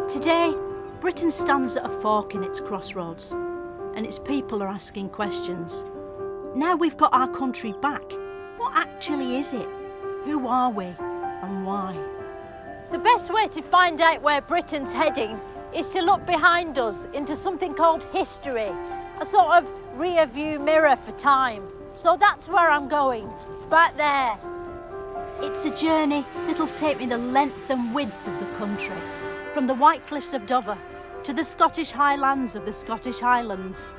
Today, Britain stands at a fork in its crossroads, and its people are asking questions. Now we've got our country back, what actually is it? Who are we, and why? The best way to find out where Britain's heading is to look behind us into something called history, a sort of rear-view mirror for time. So that's where I'm going, back there. It's a journey that'll take me the length and width of the country, from the White Cliffs of Dover to the Scottish Highlands of the Scottish Highlands,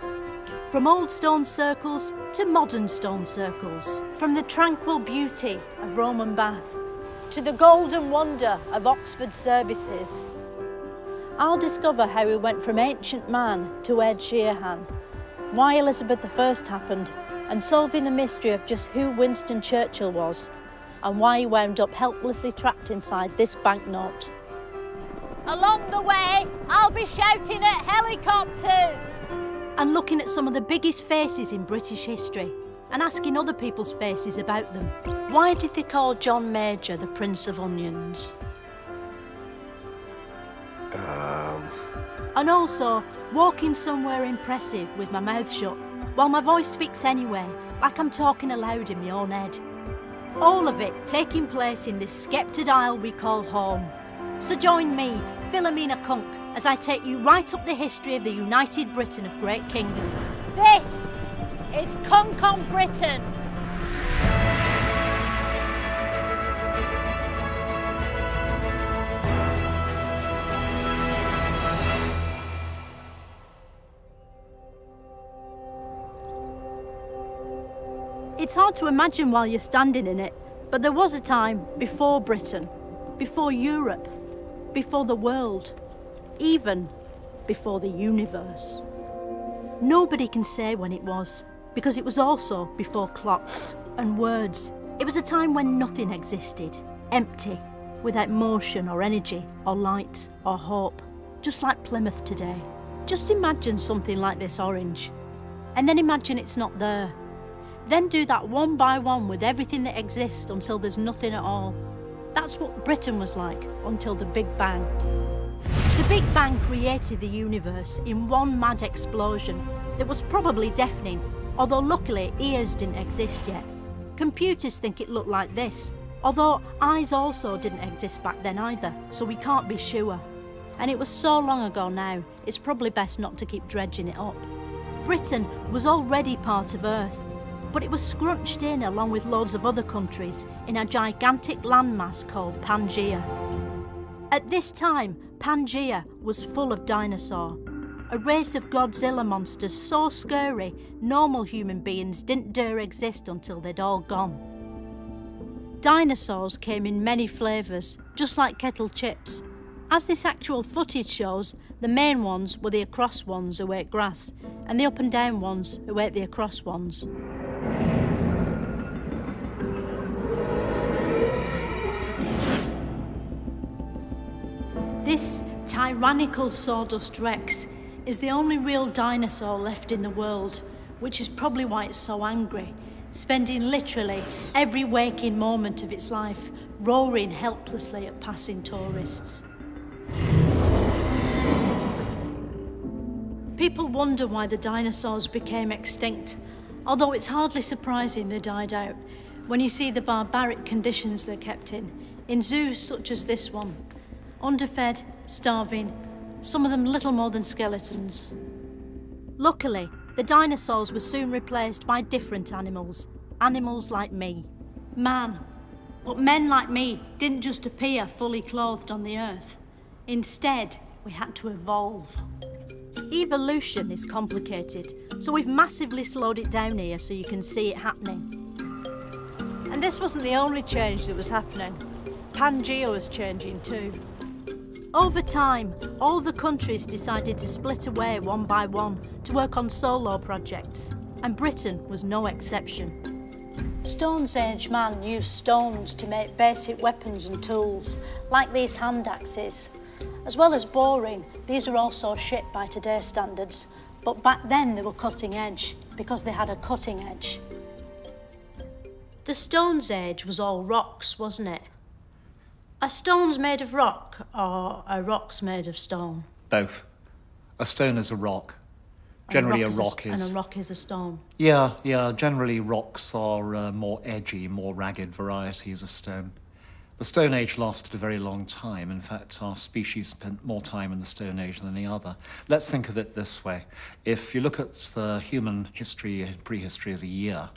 from old stone circles to modern stone circles, from the tranquil beauty of Roman Bath to the golden wonder of Oxford services. I'll discover how we went from ancient man to Ed Sheeran, why Elizabeth I happened, and solving the mystery of just who Winston Churchill was, and why he wound up helplessly trapped inside this banknote. Along the way, I'll be shouting at helicopters! And looking at some of the biggest faces in British history, and asking other people's faces about them. Why did they call John Major the Prince of Onions? And also, walking somewhere impressive with my mouth shut, while my voice speaks anyway, like I'm talking aloud in my own head. All of it taking place in this sceptred isle we call home. So join me, Philomena Cunk, as I take you right up the history of the United Britain of Great Kingdom. This is Cunk on Britain. It's hard to imagine while you're standing in it, but there was a time before Britain, before Europe, before the world, even before the universe. Nobody can say when it was, because it was also before clocks and words. It was a time when nothing existed, empty, without motion or energy or light or hope, just like Plymouth today. Just imagine something like this orange, and then imagine it's not there. Then do that one by one with everything that exists until there's nothing at all. That's what Britain was like until the Big Bang. The Big Bang created the universe in one mad explosion that was probably deafening, although luckily ears didn't exist yet. Computers think it looked like this, although eyes also didn't exist back then either, so we can't be sure. And it was so long ago now, it's probably best not to keep dredging it up. Britain was already part of Earth, but it was scrunched in along with loads of other countries in a gigantic landmass called Pangaea. At this time, Pangaea was full of dinosaurs, a race of Godzilla monsters so scary normal human beings didn't dare exist until they'd all gone. Dinosaurs came in many flavours, just like kettle chips. As this actual footage shows, the main ones were the across ones who ate grass, and the up and down ones who ate the across ones. This tyrannical sawdust Rex is the only real dinosaur left in the world, which is probably why it's so angry, spending literally every waking moment of its life roaring helplessly at passing tourists. People wonder why the dinosaurs became extinct, although it's hardly surprising they died out when you see the barbaric conditions they're kept in zoos such as this one. Underfed, starving, some of them little more than skeletons. Luckily, the dinosaurs were soon replaced by different animals like me, man. But men like me didn't just appear fully clothed on the earth. Instead, we had to evolve. Evolution is complicated, so we've massively slowed it down here so you can see it happening. And this wasn't the only change that was happening. Pangaea was changing too. Over time, all the countries decided to split away one by one to work on solo projects, and Britain was no exception. Stone's Age man used stones to make basic weapons and tools, like these hand axes. As well as boring, these are also shit by today's standards, but back then they were cutting edge, because they had a cutting edge. The Stone's Age was all rocks, wasn't it? Are stones made of rock, or are rocks made of stone? Both. A stone is a rock. And Generally, and is... a rock is a stone. Yeah. Generally, rocks are more edgy, more ragged varieties of stone. The Stone Age lasted a very long time. In fact, our species spent more time in the Stone Age than any other. Let's think of it this way. If you look at the human history, prehistory as a year,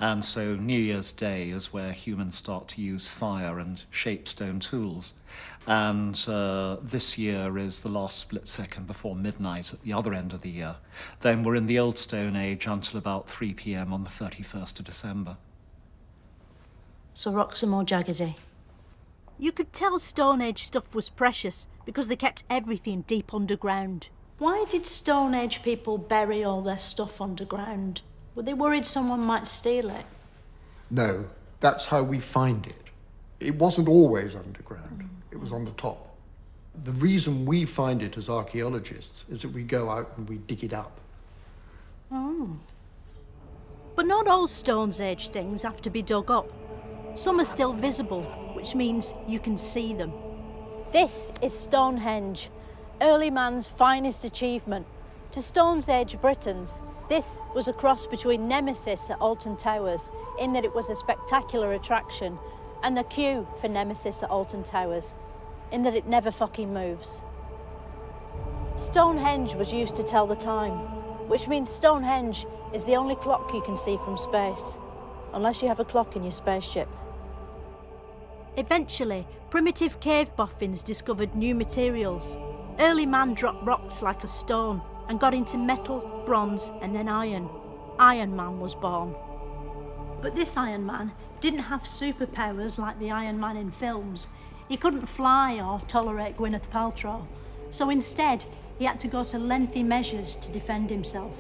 and so New Year's Day is where humans start to use fire and shape stone tools. And this year is the last split second before midnight at the other end of the year. Then we're in the Old Stone Age until about 3 p.m. on the 31st of December. So rocks are more jaggedy. You could tell Stone Age stuff was precious because they kept everything deep underground. Why did Stone Age people bury all their stuff underground? Were they worried someone might steal it? No, that's how we find it. It wasn't always underground. It was on the top. The reason we find it as archaeologists is that we go out and we dig it up. Oh. But not all Stone Age things have to be dug up. Some are still visible, which means you can see them. This is Stonehenge, early man's finest achievement. To Stone Age Britons, this was a cross between Nemesis at Alton Towers, in that it was a spectacular attraction, and the queue for Nemesis at Alton Towers, in that it never fucking moves. Stonehenge was used to tell the time, which means Stonehenge is the only clock you can see from space, unless you have a clock in your spaceship. Eventually, primitive cave boffins discovered new materials. Early man dropped rocks like a stone and got into metal, bronze, and then iron. Iron Man was born. But this Iron Man didn't have superpowers like the Iron Man in films. He couldn't fly or tolerate Gwyneth Paltrow. So instead, he had to go to lengthy measures to defend himself.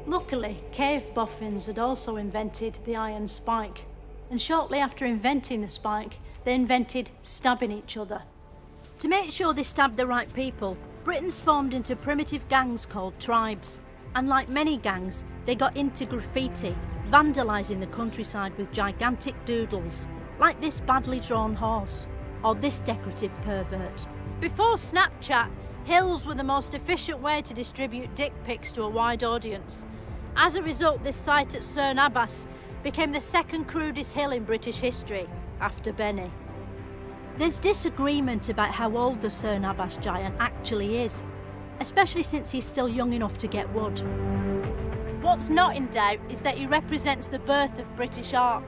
Luckily, cave boffins had also invented the iron spike. And shortly after inventing the spike, they invented stabbing each other. To make sure they stabbed the right people, Britons formed into primitive gangs called tribes. And like many gangs, they got into graffiti, vandalising the countryside with gigantic doodles, like this badly drawn horse, or this decorative pervert. Before Snapchat, hills were the most efficient way to distribute dick pics to a wide audience. As a result, this site at Cern Abbas became the second crudest hill in British history, after Benny. There's disagreement about how old the Cern Abbas giant actually is, especially since he's still young enough to get wood. What's not in doubt is that he represents the birth of British art,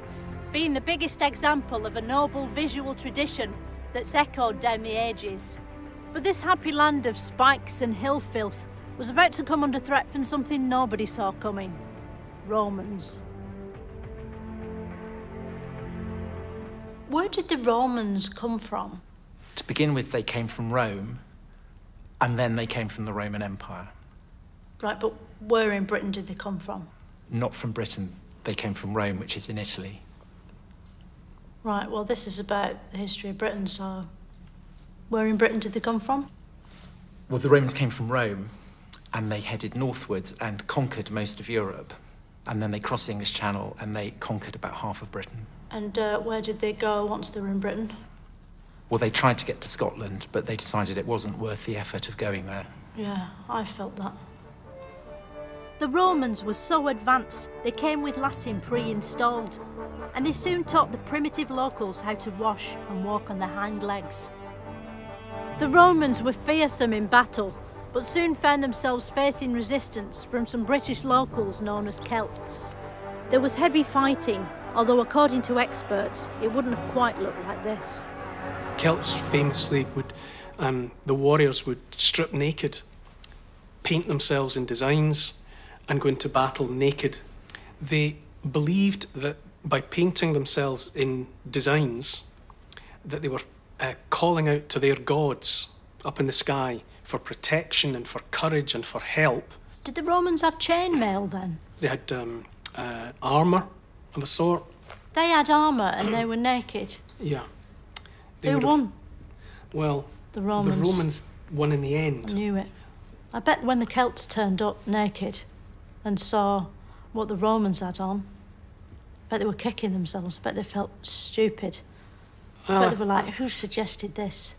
being the biggest example of a noble visual tradition that's echoed down the ages. But this happy land of spikes and hill filth was about to come under threat from something nobody saw coming: Romans. Where did the Romans come from? To begin with, they came from Rome, and then they came from the Roman Empire. Right, but where in Britain did they come from? Not from Britain, they came from Rome, which is in Italy. Right, well, this is about the history of Britain, so where in Britain did they come from? Well, the Romans came from Rome, and they headed northwards and conquered most of Europe. And then they crossed the English Channel, and they conquered about half of Britain. And where did they go once they were in Britain? Well, they tried to get to Scotland, but they decided it wasn't worth the effort of going there. Yeah, I felt that. The Romans were so advanced, they came with Latin pre-installed, and they soon taught the primitive locals how to wash and walk on their hind legs. The Romans were fearsome in battle, but soon found themselves facing resistance from some British locals known as Celts. There was heavy fighting, although according to experts, it wouldn't have quite looked like this. Celts famously would, the warriors would strip naked, paint themselves in designs, and go into battle naked. They believed that by painting themselves in designs, that they were calling out to their gods up in the sky for protection and for courage and for help. Did the Romans have chainmail then? They had armour of a sort. They had armour and they were naked. Yeah. Who won? Well, the Romans. The Romans won in the end. I knew it. I bet when the Celts turned up naked and saw what the Romans had on, I bet they were kicking themselves. I bet they felt stupid. But they were like, who suggested this?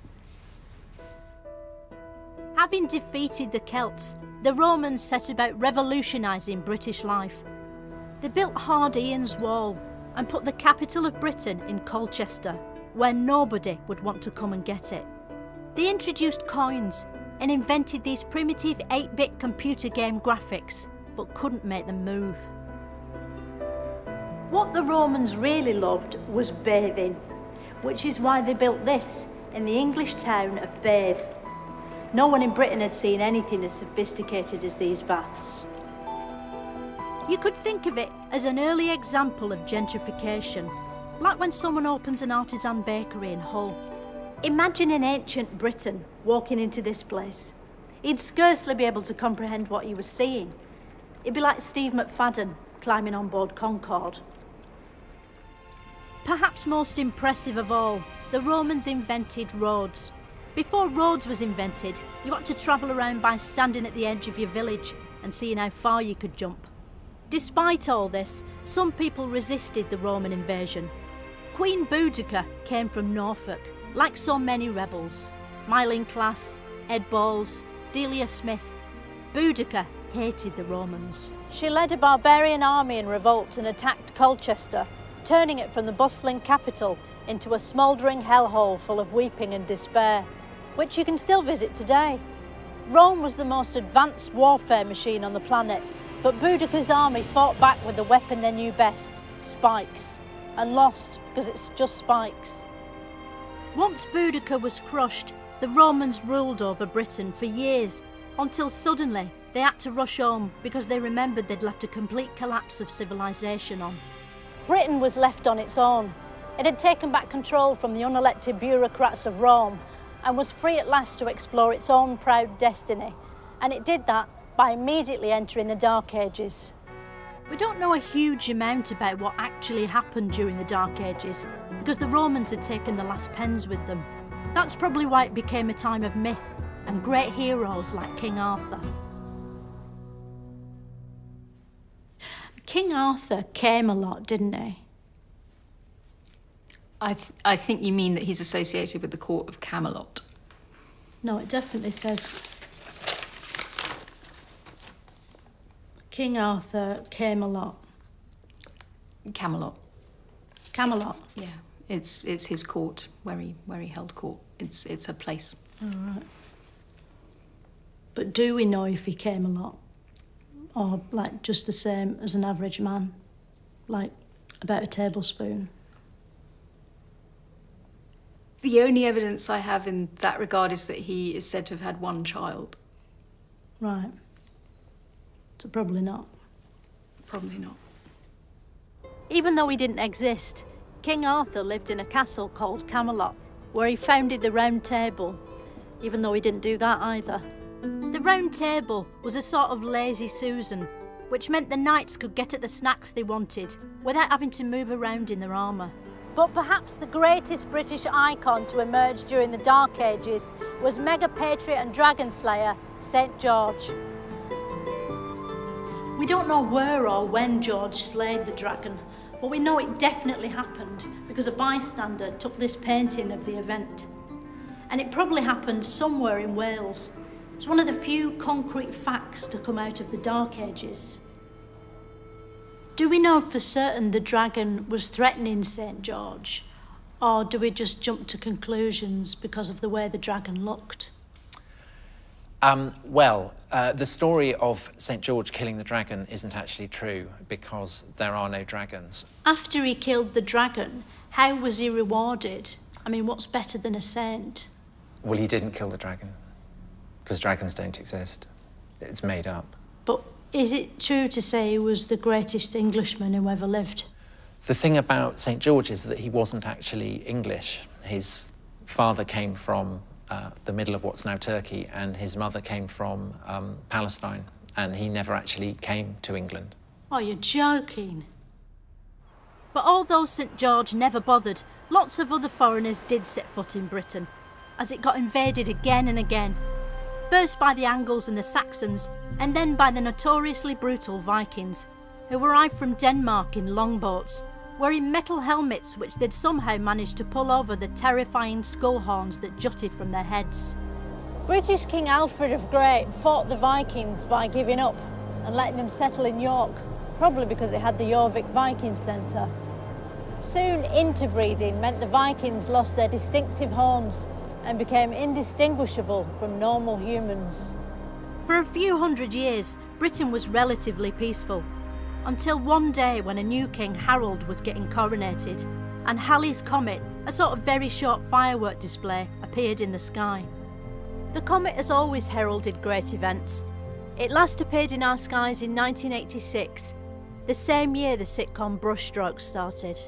Having defeated the Celts, the Romans set about revolutionising British life. They built Hard Ian's Wall and put the capital of Britain in Colchester, where nobody would want to come and get it. They introduced coins and invented these primitive 8-bit computer game graphics, but couldn't make them move. What the Romans really loved was bathing, which is why they built this in the English town of Bath. No one in Britain had seen anything as sophisticated as these baths. You could think of it as an early example of gentrification, like when someone opens an artisan bakery in Hull. Imagine in ancient Britain walking into this place. He'd scarcely be able to comprehend what he was seeing. It'd be like Steve McFadden climbing on board Concorde. Perhaps most impressive of all, the Romans invented roads. Before roads was invented, you had to travel around by standing at the edge of your village and seeing how far you could jump. Despite all this, some people resisted the Roman invasion. Queen Boudica came from Norfolk, like so many rebels. Myline Class, Ed Balls, Delia Smith. Boudica hated the Romans. She led a barbarian army in revolt and attacked Colchester, turning it from the bustling capital into a smouldering hellhole full of weeping and despair, which you can still visit today. Rome was the most advanced warfare machine on the planet, but Boudica's army fought back with the weapon they knew best, spikes, and lost because it's just spikes. Once Boudica was crushed, the Romans ruled over Britain for years, until suddenly they had to rush home because they remembered they'd left a complete collapse of civilization on. Britain was left on its own. It had taken back control from the unelected bureaucrats of Rome and was free at last to explore its own proud destiny. And it did that by immediately entering the Dark Ages. We don't know a huge amount about what actually happened during the Dark Ages because the Romans had taken the last pens with them. That's probably why it became a time of myth and great heroes like King Arthur. King Arthur came a lot, didn't he? I think you mean that he's associated with the court of Camelot. No, it definitely says King Arthur came a lot. Camelot. Camelot. Yeah, it's his court where he held court. It's a place. All right. But do we know if he came a lot, or like just the same as an average man, like about a tablespoon? The only evidence I have in that regard is that he is said to have had one child. Right. So probably not. Probably not. Even though he didn't exist, King Arthur lived in a castle called Camelot, where he founded the Round Table, even though he didn't do that either. The Round Table was a sort of lazy Susan, which meant the knights could get at the snacks they wanted without having to move around in their armour. But perhaps the greatest British icon to emerge during the Dark Ages was mega patriot and dragon slayer St. George. We don't know where or when George slayed the dragon, but we know it definitely happened because a bystander took this painting of the event. And it probably happened somewhere in Wales. It's one of the few concrete facts to come out of the Dark Ages. Do we know for certain the dragon was threatening St. George? Or do we just jump to conclusions because of the way the dragon looked? The story of St. George killing the dragon isn't actually true because there are no dragons. After he killed the dragon, how was he rewarded? I mean, what's better than a saint? Well, he didn't kill the dragon because dragons don't exist. It's made up. But is it true to say he was the greatest Englishman who ever lived? The thing about St. George is that he wasn't actually English. His father came from the middle of what's now Turkey, and his mother came from Palestine, and he never actually came to England. Oh, you're joking. But although St. George never bothered, lots of other foreigners did set foot in Britain, as it got invaded again and again. First by the Angles and the Saxons, and then by the notoriously brutal Vikings, who arrived from Denmark in longboats, wearing metal helmets which they'd somehow managed to pull over the terrifying skull horns that jutted from their heads. British King Alfred of Great fought the Vikings by giving up and letting them settle in York, probably because it had the Jorvik Viking Centre. Soon interbreeding meant the Vikings lost their distinctive horns and became indistinguishable from normal humans. For a few hundred years, Britain was relatively peaceful, until one day when a new king, Harold, was getting coronated, and Halley's Comet, a sort of very short firework display, appeared in the sky. The comet has always heralded great events. It last appeared in our skies in 1986, the same year the sitcom Brushstrokes started.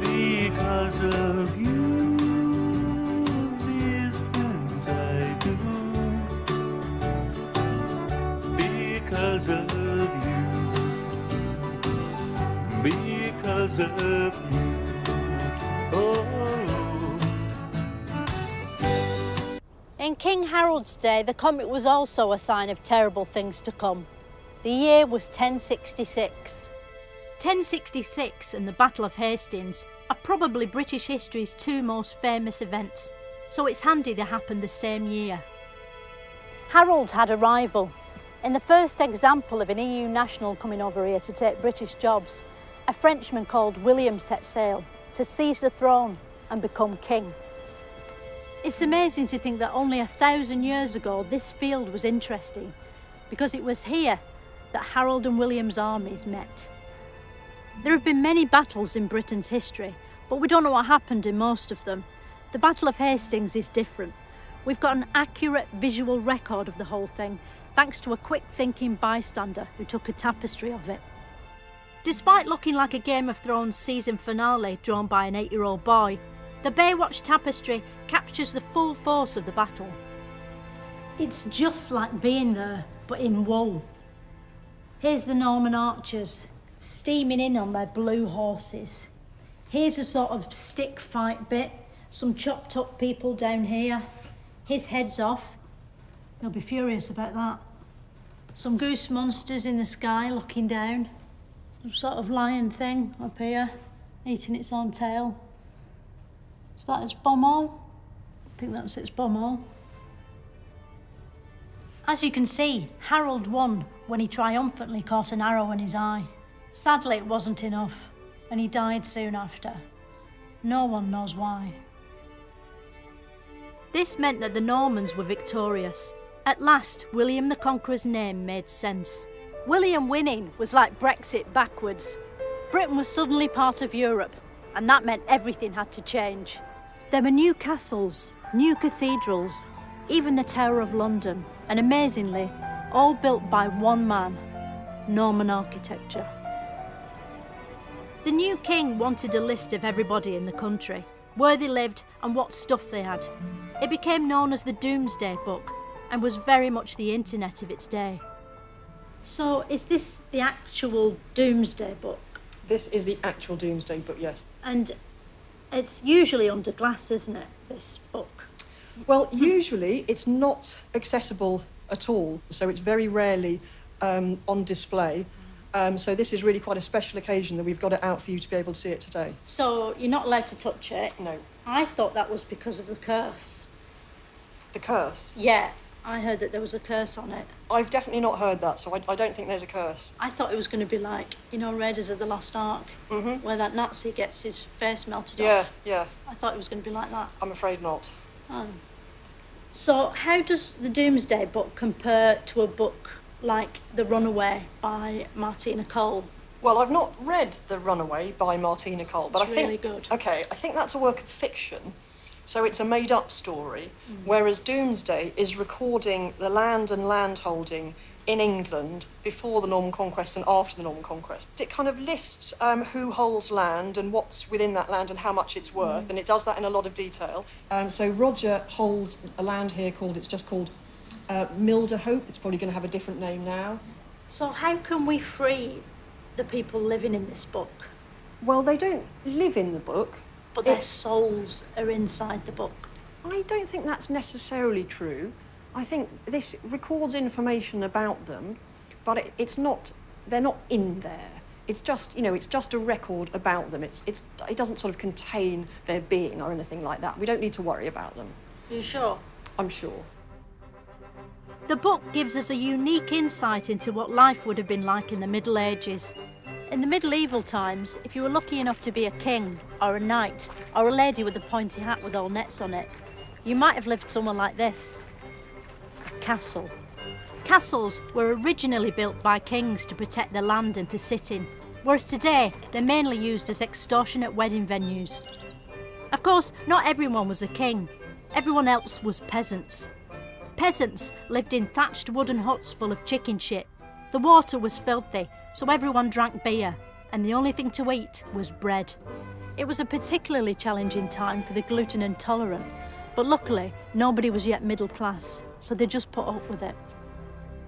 Because of you, these things I do. Because of you. Because of you. Oh. In King Harold's day, the comet was also a sign of terrible things to come. The year was 1066. 1066 and the Battle of Hastings are probably British history's two most famous events, so it's handy they happened the same year. Harold had a rival. In the first example of an EU national coming over here to take British jobs, a Frenchman called William set sail to seize the throne and become king. It's amazing to think that only 1,000 years ago this field was interesting, because it was here that Harold and William's armies met. There have been many battles in Britain's history, but we don't know what happened in most of them. The Battle of Hastings is different. We've got an accurate visual record of the whole thing, thanks to a quick-thinking bystander who took a tapestry of it. Despite looking like a Game of Thrones season finale drawn by an 8-year-old boy, the Baywatch tapestry captures the full force of the battle. It's just like being there, but in wool. Here's the Norman archers, steaming in on their blue horses. Here's a sort of stick fight bit, some chopped up people down here. His head's off. They'll be furious about that. Some goose monsters in the sky looking down. Some sort of lion thing up here, eating its own tail. Is that its bumhole? I think that's its bumhole. As you can see, Harold won when he triumphantly caught an arrow in his eye. Sadly, it wasn't enough, and he died soon after. No one knows why. This meant that the Normans were victorious. At last, William the Conqueror's name made sense. William winning was like Brexit backwards. Britain was suddenly part of Europe, and that meant everything had to change. There were new castles, new cathedrals, even the Tower of London, and amazingly, all built by one man, Norman architecture. The new king wanted a list of everybody in the country, where they lived and what stuff they had. It became known as the Domesday Book and was very much the internet of its day. So is this the actual Domesday Book? This is the actual Domesday Book, yes. And it's usually under glass, isn't it, this book? Well, usually it's not accessible at all, so it's very rarely on display. So this is really quite a special occasion that we've got it out for you to be able to see it today. So you're not allowed to touch it? No. I thought that was because of the curse. The curse? Yeah, I heard that there was a curse on it. I've definitely not heard that, so I don't think there's a curse. I thought it was going to be like, you know, Raiders of the Lost Ark, where that Nazi gets his face melted off. Yeah. I thought it was going to be like that. I'm afraid not. Oh. So how does the Domesday Book compare to a book like The Runaway by Martina Cole? Well, I've not read The Runaway by Martina Cole, but It's I think... really good. OK, I think that's a work of fiction, so it's a made-up story, whereas Domesday is recording the land and landholding in England before the Norman Conquest and after the Norman Conquest. It kind of lists who holds land and what's within that land and how much it's worth, and it does that in a lot of detail. So Roger holds a land here it's just called Milderhope. It's probably going to have a different name now. So how can we free the people living in this book? Well, they don't live in the book. But their souls are inside the book. I don't think that's necessarily true. I think this records information about them, but they're not in there. It's just, it's just a record about them. It doesn't sort of contain their being or anything like that. We don't need to worry about them. Are you sure? I'm sure. The book gives us a unique insight into what life would have been like in the Middle Ages. In the medieval times, if you were lucky enough to be a king, or a knight, or a lady with a pointy hat with all nets on it, you might have lived somewhere like this. A castle. Castles were originally built by kings to protect their land and to sit in, whereas today they're mainly used as extortionate wedding venues. Of course, not everyone was a king. Everyone else was peasants. Peasants lived in thatched wooden huts full of chicken shit. The water was filthy, so everyone drank beer, and the only thing to eat was bread. It was a particularly challenging time for the gluten intolerant, but luckily nobody was yet middle class, so they just put up with it.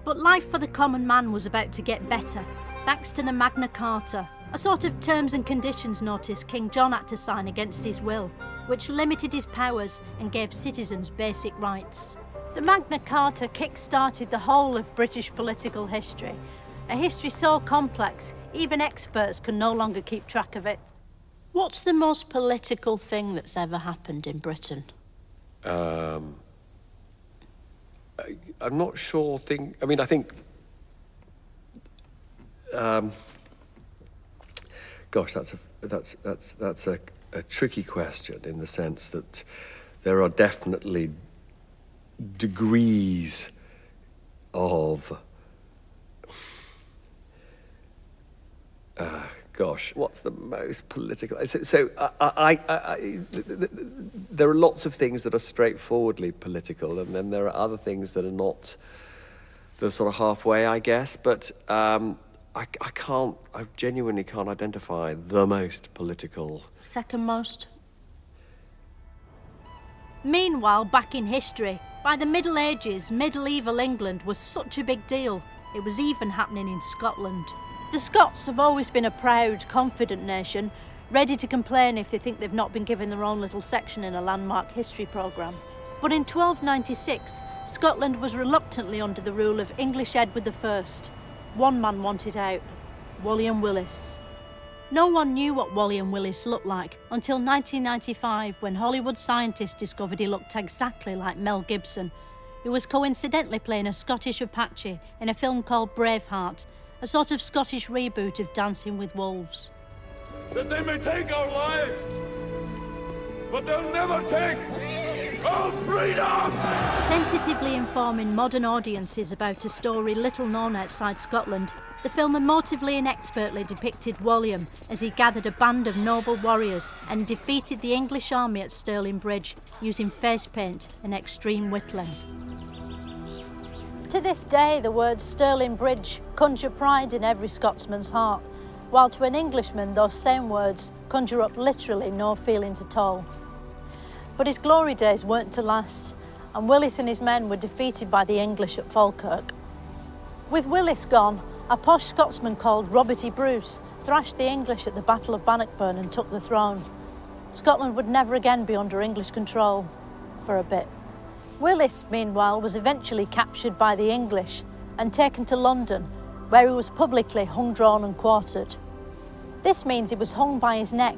But life for the common man was about to get better, thanks to the Magna Carta, a sort of terms and conditions notice King John had to sign against his will, which limited his powers and gave citizens basic rights. The Magna Carta kick-started the whole of British political history, a history so complex even experts can no longer keep track of it. What's the most political thing that's ever happened in Britain? I'm not sure. I think. Gosh, that's a tricky question in the sense that there are definitely degrees of. Gosh, what's the most political? So there are lots of things that are straightforwardly political, and then there are other things that are not. They're sort of halfway, I guess. But I genuinely can't identify the most political. Second most. Meanwhile, back in history, by the Middle Ages, medieval England was such a big deal. It was even happening in Scotland. The Scots have always been a proud, confident nation, ready to complain if they think they've not been given their own little section in a landmark history programme. But in 1296, Scotland was reluctantly under the rule of English Edward I. One man wanted out, William Willis. No one knew what William Willis looked like until 1995, when Hollywood scientists discovered he looked exactly like Mel Gibson, who was coincidentally playing a Scottish Apache in a film called Braveheart, a sort of Scottish reboot of Dancing with Wolves. That they may take our lives, but they'll never take our freedom! Sensitively informing modern audiences about a story little known outside Scotland, the film emotively and expertly depicted William as he gathered a band of noble warriors and defeated the English army at Stirling Bridge using face paint and extreme whittling. To this day, the words Stirling Bridge conjure pride in every Scotsman's heart, while to an Englishman those same words conjure up literally no feelings at all. But his glory days weren't to last, and Willis and his men were defeated by the English at Falkirk. With Willis gone, a posh Scotsman called Robert E. Bruce thrashed the English at the Battle of Bannockburn and took the throne. Scotland would never again be under English control, for a bit. Willis, meanwhile, was eventually captured by the English and taken to London, where he was publicly hung, drawn and quartered. This means he was hung by his neck.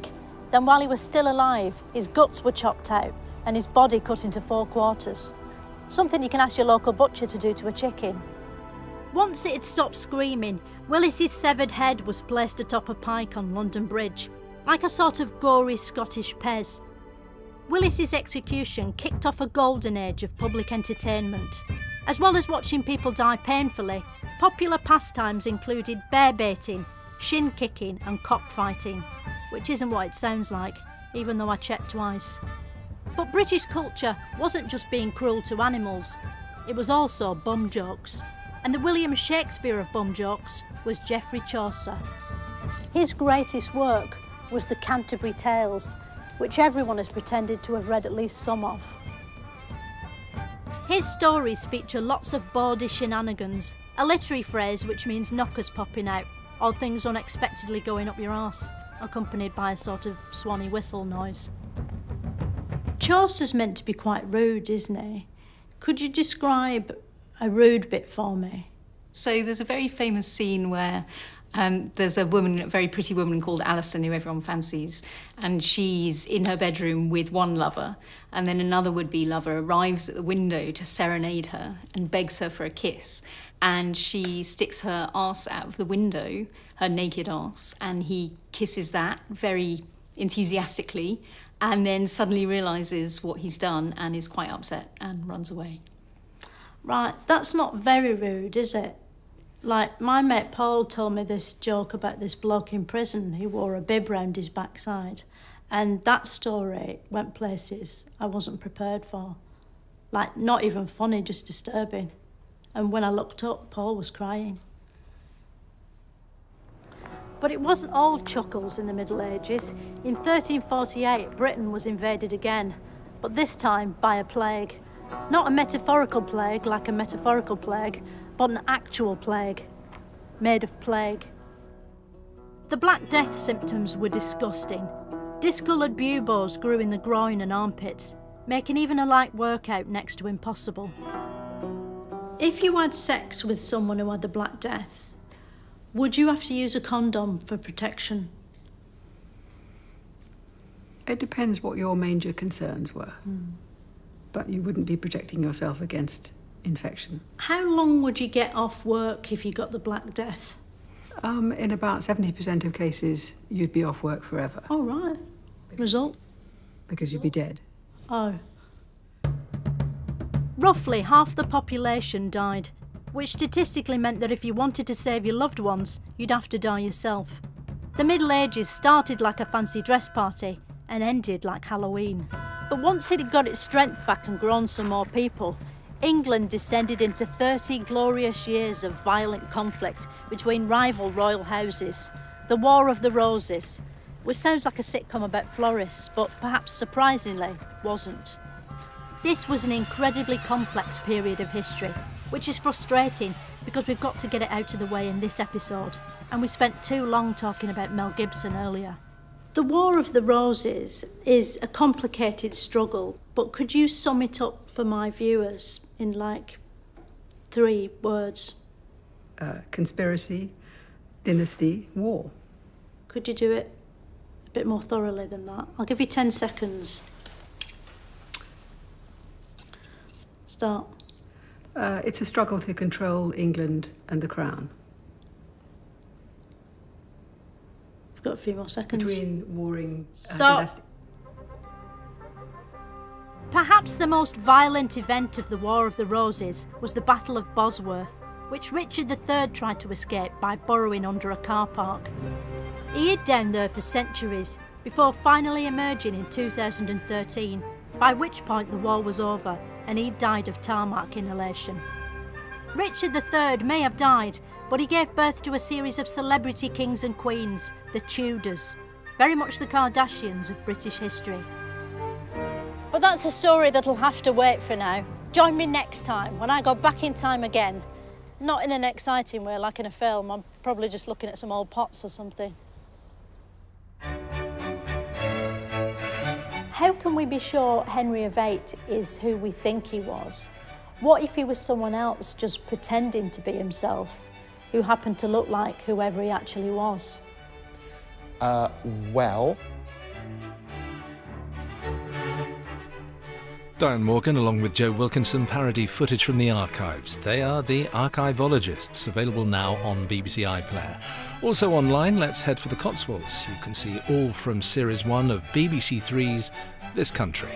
Then while he was still alive, his guts were chopped out and his body cut into 4 quarters. Something you can ask your local butcher to do to a chicken. Once it had stopped screaming, Willis's severed head was placed atop a pike on London Bridge, like a sort of gory Scottish Pez. Willis's execution kicked off a golden age of public entertainment. As well as watching people die painfully, popular pastimes included bear baiting, shin kicking and cockfighting, which isn't what it sounds like, even though I checked twice. But British culture wasn't just being cruel to animals, it was also bum jokes. And the William Shakespeare of bum jokes was Geoffrey Chaucer. His greatest work was the Canterbury Tales, which everyone has pretended to have read at least some of. His stories feature lots of bawdy shenanigans, a literary phrase which means knockers popping out, or things unexpectedly going up your arse, accompanied by a sort of swanny whistle noise. Chaucer's meant to be quite rude, isn't he? Could you describe a rude bit for me? So there's a very famous scene where there's a woman, a very pretty woman called Alison, who everyone fancies, and she's in her bedroom with one lover, and then another would-be lover arrives at the window to serenade her and begs her for a kiss, and she sticks her arse out of the window, her naked arse, and he kisses that very enthusiastically, and then suddenly realises what he's done and is quite upset and runs away. Right, that's not very rude, is it? Like, my mate Paul told me this joke about this bloke in prison who wore a bib round his backside, and that story went places I wasn't prepared for. Like, not even funny, just disturbing. And when I looked up, Paul was crying. But it wasn't all chuckles in the Middle Ages. In 1348, Britain was invaded again, but this time by a plague. Not a metaphorical plague like a metaphorical plague, but an actual plague, made of plague. The Black Death symptoms were disgusting. Discoloured buboes grew in the groin and armpits, making even a light workout next to impossible. If you had sex with someone who had the Black Death, would you have to use a condom for protection? It depends what your major concerns were. But you wouldn't be protecting yourself against infection. How long would you get off work if you got the Black Death? In about 70% of cases, you'd be off work forever. Oh, right. Result? Because you'd be dead. Oh. Roughly half the population died, which statistically meant that if you wanted to save your loved ones, you'd have to die yourself. The Middle Ages started like a fancy dress party and ended like Halloween. But once it had got its strength back and grown some more people, England descended into 30 glorious years of violent conflict between rival royal houses, the War of the Roses, which sounds like a sitcom about florists, but perhaps surprisingly wasn't. This was an incredibly complex period of history, which is frustrating because we've got to get it out of the way in this episode, and we spent too long talking about Mel Gibson earlier. The War of the Roses is a complicated struggle, but could you sum it up for my viewers in like 3 words? Conspiracy, dynasty, war. Could you do it a bit more thoroughly than that? I'll give you 10 seconds. Start. It's a struggle to control England and the crown. I've got a few more seconds. Between warring dynasty. Perhaps the most violent event of the War of the Roses was the Battle of Bosworth, which Richard III tried to escape by burrowing under a car park. He hid down there for centuries before finally emerging in 2013, by which point the war was over and he died of tarmac inhalation. Richard III may have died, but he gave birth to a series of celebrity kings and queens, the Tudors, very much the Kardashians of British history. But that's a story that'll have to wait for now. Join me next time when I go back in time again. Not in an exciting way like in a film, I'm probably just looking at some old pots or something. How can we be sure Henry VIII is who we think he was? What if he was someone else just pretending to be himself, who happened to look like whoever he actually was? Well... Diane Morgan, along with Joe Wilkinson, parody footage from the archives. They are the Archiveologists, available now on BBC iPlayer. Also online, let's head for the Cotswolds. You can see all from Series 1 of BBC Three's This Country.